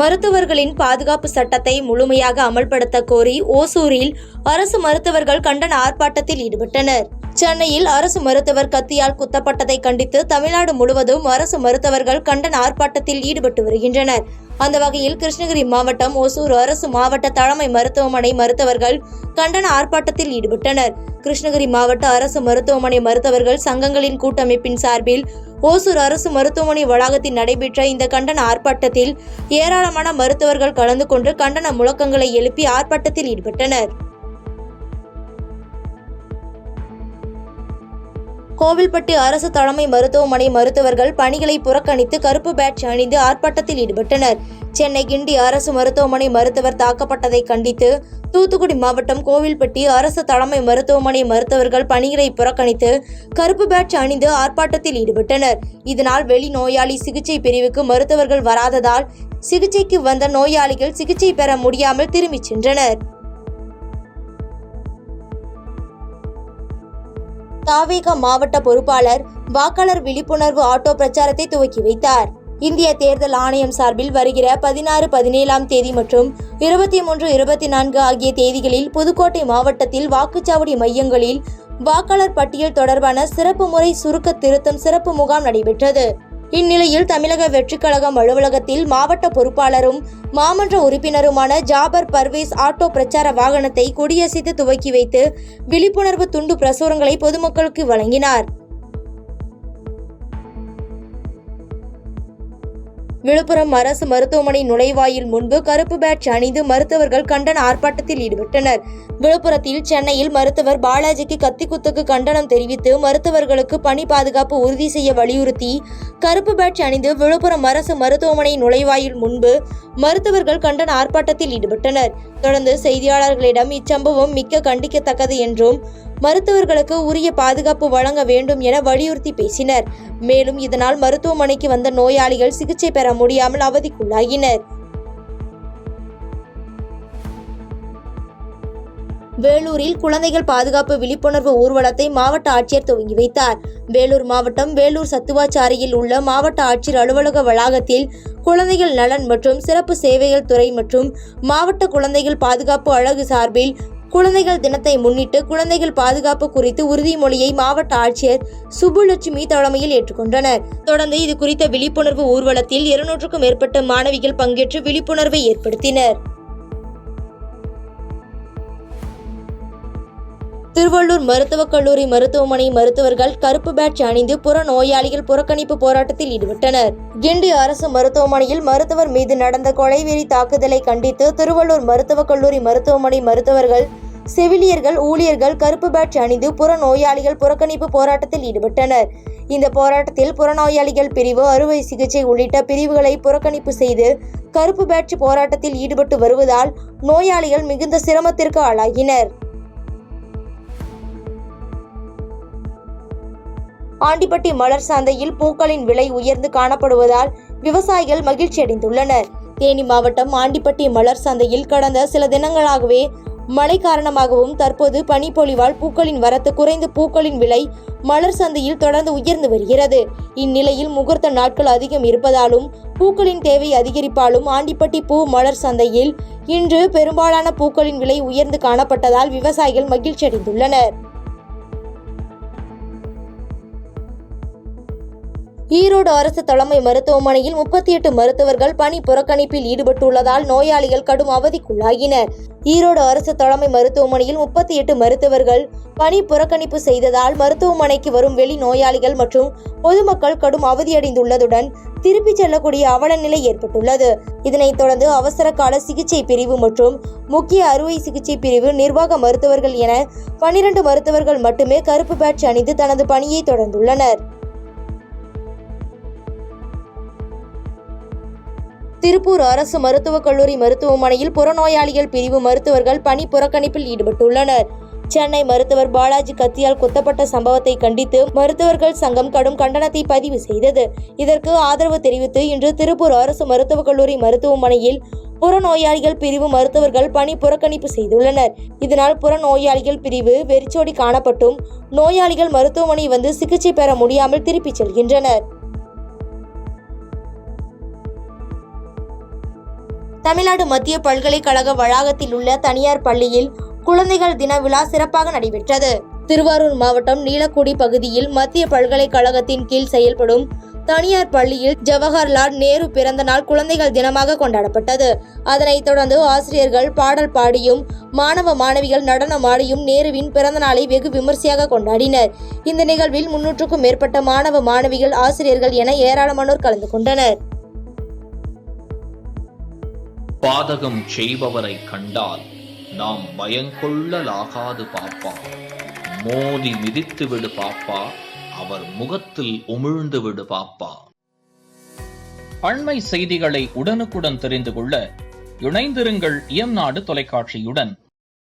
மருத்துவர்களின் பாதுகாப்பு சட்டத்தை முழுமையாக அமல்படுத்த கோரி ஓசூரில் அரசு மருத்துவர்கள் கண்டன ஆர்ப்பாட்டத்தில் ஈடுபட்டனர். சென்னையில் அரசு மருத்துவர் கத்தியால் குத்தப்பட்டதை கண்டித்து தமிழ்நாடு முழுவதும் அரசு மருத்துவர்கள் கண்டன ஆர்ப்பாட்டத்தில் ஈடுபட்டு வருகின்றனர். அந்த வகையில் கிருஷ்ணகிரி மாவட்டம் ஓசூர் அரசு மாவட்ட தலைமை மருத்துவமனை மருத்துவர்கள் கண்டன ஆர்ப்பாட்டத்தில் ஈடுபட்டனர். கிருஷ்ணகிரி மாவட்ட அரசு மருத்துவமனை மருத்துவர்கள் சங்கங்களின் கூட்டமைப்பின் சார்பில் ஓசூர் அரசு மருத்துவமனை வளாகத்தில் நடைபெற்ற இந்த கண்டன ஆர்ப்பாட்டத்தில் ஏராளமான மருத்துவர்கள் கலந்து கொண்டு கண்டன முழக்கங்களை எழுப்பி ஆர்ப்பாட்டத்தில் ஈடுபட்டனர். கோவில்பட்டி அரசு தலைமை மருத்துவமனை மருத்துவர்கள் பணிகளை புறக்கணித்து கருப்பு பேட்ஜ் அணிந்து ஆர்ப்பாட்டத்தில் ஈடுபட்டனர். சென்னை கிண்டி அரசு மருத்துவமனை மருத்துவர் தாக்கப்பட்டதை கண்டித்து தூத்துக்குடி மாவட்டம் கோவில்பட்டி அரசு தலைமை மருத்துவமனை மருத்துவர்கள் பணிகளை புறக்கணித்து கருப்பு பேட்ஜ் அணிந்து ஆர்ப்பாட்டத்தில் ஈடுபட்டனர். இதனால் வெளி நோயாளி சிகிச்சை பிரிவுக்கு மருத்துவர்கள் வராததால் சிகிச்சைக்கு வந்த நோயாளிகள் சிகிச்சை பெற முடியாமல் திரும்பிச் சென்றனர். தாவேகா மாவட்ட பொறுப்பாளர் வாக்காளர் விழிப்புணர்வு ஆட்டோ பிரச்சாரத்தை துவக்கி வைத்தார். இந்திய தேர்தல் ஆணையம் சார்பில் வருகிற 16, 17ஆம் தேதி மற்றும் 23, 24 ஆகிய தேதிகளில் புதுக்கோட்டை மாவட்டத்தில் வாக்குச்சாவடி மையங்களில் வாக்காளர் பட்டியல் தொடர்பான சிறப்பு முறை சுருக்க திருத்தம் சிறப்பு முகாம் நடைபெற்றது. இந்நிலையில் தமிழக வெற்றிக் கழகம் அலுவலகத்தில் மாவட்ட பொறுப்பாளரும் மாமன்ற உறுப்பினருமான ஜாபர் பர்வேஸ் ஆட்டோ பிரச்சார வாகனத்தை கொடியசைத்து துவக்கி வைத்து விழிப்புணர்வு துண்டு பிரசுரங்களை பொதுமக்களுக்கு வழங்கினார். விழுப்புரம் அரசு மருத்துவமனை நுழைவாயில் முன்பு கருப்பு பேட்ஜ் அணிந்து மருத்துவர்கள் கண்டன ஆர்ப்பாட்டத்தில் ஈடுபட்டனர். விழுப்புரத்தில் சென்னையில் மருத்துவர் பாலாஜிக்கு கத்திக்குத்துக்கு கண்டனம் தெரிவித்து மருத்துவர்களுக்கு பணி பாதுகாப்பு உறுதி செய்ய வலியுறுத்தி கருப்பு பேட்ஜ் அணிந்து விழுப்புரம் அரசு மருத்துவமனை நுழைவாயில் முன்பு மருத்துவர்கள் கண்டன ஆர்ப்பாட்டத்தில் ஈடுபட்டனர். தொடர்ந்து செய்தியாளர்களிடம் இச்சம்பவம் மிக்க கண்டிக்கத்தக்கது என்றும் மருத்துவர்களுக்கு உரிய பாதுகாப்பு வழங்க வேண்டும் என வலியுறுத்தி பேசினர். மேலும் இதனால் மருத்துவமனைக்கு வந்த நோயாளிகள் சிகிச்சை பெற முடியாமல் அவதிக்குள்ளாகினர். வேலூரில் குழந்தைகள் பாதுகாப்பு விழிப்புணர்வு ஊர்வலத்தை மாவட்ட ஆட்சியர் துவங்கி வைத்தார். வேலூர் மாவட்டம் வேலூர் சத்துவாச்சாரியில் உள்ள மாவட்ட ஆட்சியர் அலுவலக வளாகத்தில் குழந்தைகள் நலன் மற்றும் சிறப்பு சேவைகள் துறை மற்றும் மாவட்ட குழந்தைகள் பாதுகாப்பு அழகு சார்பில் குழந்தைகள் தினத்தை முன்னிட்டு குழந்தைகள் பாதுகாப்பு குறித்து உறுதிமொழியை மாவட்ட ஆட்சியர் சுப்புலட்சுமி தலைமையில் ஏற்றுக்கொண்டனர். தொடர்ந்து இது குறித்த விழிப்புணர்வு ஊர்வலத்தில் 200க்கும் மேற்பட்ட மாணவிகள் பங்கேற்று விழிப்புணர்வை ஏற்படுத்தினர். திருவள்ளூர் மருத்துவக் கல்லூரி மருத்துவமனை மருத்துவர்கள் கருப்பு பேட்ஜ் அணிந்து புற நோயாளிகள் புறக்கணிப்பு போராட்டத்தில் ஈடுபட்டனர். கிண்டி அரசு மருத்துவமனையில் மருத்துவர் மீது நடந்த கொலைவெறி தாக்குதலை கண்டித்து திருவள்ளூர் மருத்துவக் கல்லூரி மருத்துவமனை மருத்துவர்கள், செவிலியர்கள், ஊழியர்கள் கருப்பு பேட்ஜ் அணிந்து புற நோயாளிகள் புறக்கணிப்பு போராட்டத்தில் ஈடுபட்டனர். இந்த போராட்டத்தில் புறநோயாளிகள் பிரிவு, அறுவை சிகிச்சை உள்ளிட்ட பிரிவுகளை புறக்கணிப்பு செய்து கருப்பு பேட்ஜ் போராட்டத்தில் ஈடுபட்டு வருவதால் நோயாளிகள் மிகுந்த சிரமத்திற்கு ஆளாகினர். ஆண்டிப்பட்டி மலர் சந்தையில் பூக்களின் விலை உயர்ந்து காணப்படுவதால் விவசாயிகள் மகிழ்ச்சி அடைந்துள்ளனர். தேனி மாவட்டம் ஆண்டிப்பட்டி மலர் சந்தையில் கடந்த சில தினங்களாகவே மழை காரணமாகவும் தற்போது பனிப்பொழிவால் பூக்களின் வரத்து குறைந்து பூக்களின் விலை மலர் சந்தையில் தொடர்ந்து உயர்ந்து வருகிறது. இந்நிலையில் முகூர்த்த நாட்கள் அதிகம் இருப்பதாலும் பூக்களின் தேவை அதிகரிப்பாலும் ஆண்டிப்பட்டி பூ மலர் சந்தையில் இன்று பெரும்பாலான பூக்களின் விலை உயர்ந்து காணப்பட்டதால் விவசாயிகள் மகிழ்ச்சி அடைந்துள்ளனர். ஈரோடு அரசு தலைமை மருத்துவமனையில் 38 மருத்துவர்கள் பணி புறக்கணிப்பில் ஈடுபட்டுள்ளதால் நோயாளிகள் கடும் அவதிக்குள்ளாகினர். ஈரோடு அரசு தலைமை மருத்துவமனையில் 38 மருத்துவர்கள் பணி புறக்கணிப்பு செய்ததால் மருத்துவமனைக்கு வரும் வெளி நோயாளிகள் மற்றும் பொதுமக்கள் கடும் அவதியடைந்துள்ளதுடன் திருப்பிச் செல்லக்கூடிய அவல நிலை ஏற்பட்டுள்ளது. இதனைத் தொடர்ந்து அவசர கால சிகிச்சை பிரிவு மற்றும் முக்கிய அறுவை சிகிச்சை பிரிவு நிர்வாக மருத்துவர்கள் என 12 மருத்துவர்கள் மட்டுமே கருப்பு பேட்ஜ் அணிந்து தனது பணியை தொடர்ந்துள்ளனர். திருப்பூர் அரசு மருத்துவக் கல்லூரி மருத்துவமனையில் புறநோயாளிகள் பிரிவு மருத்துவர்கள் பணி புறக்கணிப்பில் ஈடுபட்டுள்ளனர். சென்னை மருத்துவர் பாலாஜி கத்தியால் குத்தப்பட்ட சம்பவத்தை கண்டித்து மருத்துவர்கள் சங்கம் கடும் கண்டனத்தை பதிவு செய்தது. இதற்கு ஆதரவு தெரிவித்து இன்று திருப்பூர் அரசு மருத்துவக் கல்லூரி மருத்துவமனையில் புறநோயாளிகள் பிரிவு மருத்துவர்கள் பணி புறக்கணிப்பு செய்துள்ளனர். இதனால் புறநோயாளிகள் பிரிவு வெறிச்சோடி காணப்பட்டும் நோயாளிகள் மருத்துவமனை வந்து சிகிச்சை பெற முடியாமல் திருப்பிச் செல்கின்றனர். தமிழ்நாடு மத்திய பல்கலைக்கழக வளாகத்தில் உள்ள தனியார் பள்ளியில் குழந்தைகள் தின விழா சிறப்பாக நடைபெற்றது. திருவாரூர் மாவட்டம் நீலக்குடி பகுதியில் மத்திய பல்கலைக்கழகத்தின் கீழ் செயல்படும் தனியார் பள்ளியில் ஜவஹர்லால் நேரு பிறந்த நாள் குழந்தைகள் தினமாக கொண்டாடப்பட்டது. அதனைத் தொடர்ந்து ஆசிரியர்கள் பாடல் பாடியும் மாணவ மாணவிகள் நடனமாடியும் நேருவின் பிறந்த நாளை வெகு விமர்சையாக கொண்டாடினர். இந்த நிகழ்வில் 300க்கும் மேற்பட்ட மாணவ மாணவிகள், ஆசிரியர்கள் என ஏராளமானோர் கலந்து கொண்டனர். பாதகம் செய்பவரை கண்டால் நாம் பயங்கொள்ளலாகாது பாப்பா, மோதி மிதித்து விடு பாப்பா, அவர் முகத்தில் உமிழ்ந்து விடு பாப்பா. அண்மை செய்திகளை உடனுக்குடன் தெரிந்து கொள்ள இணைந்திருங்கள் இயம்நாடு தொலைக்காட்சியுடன்.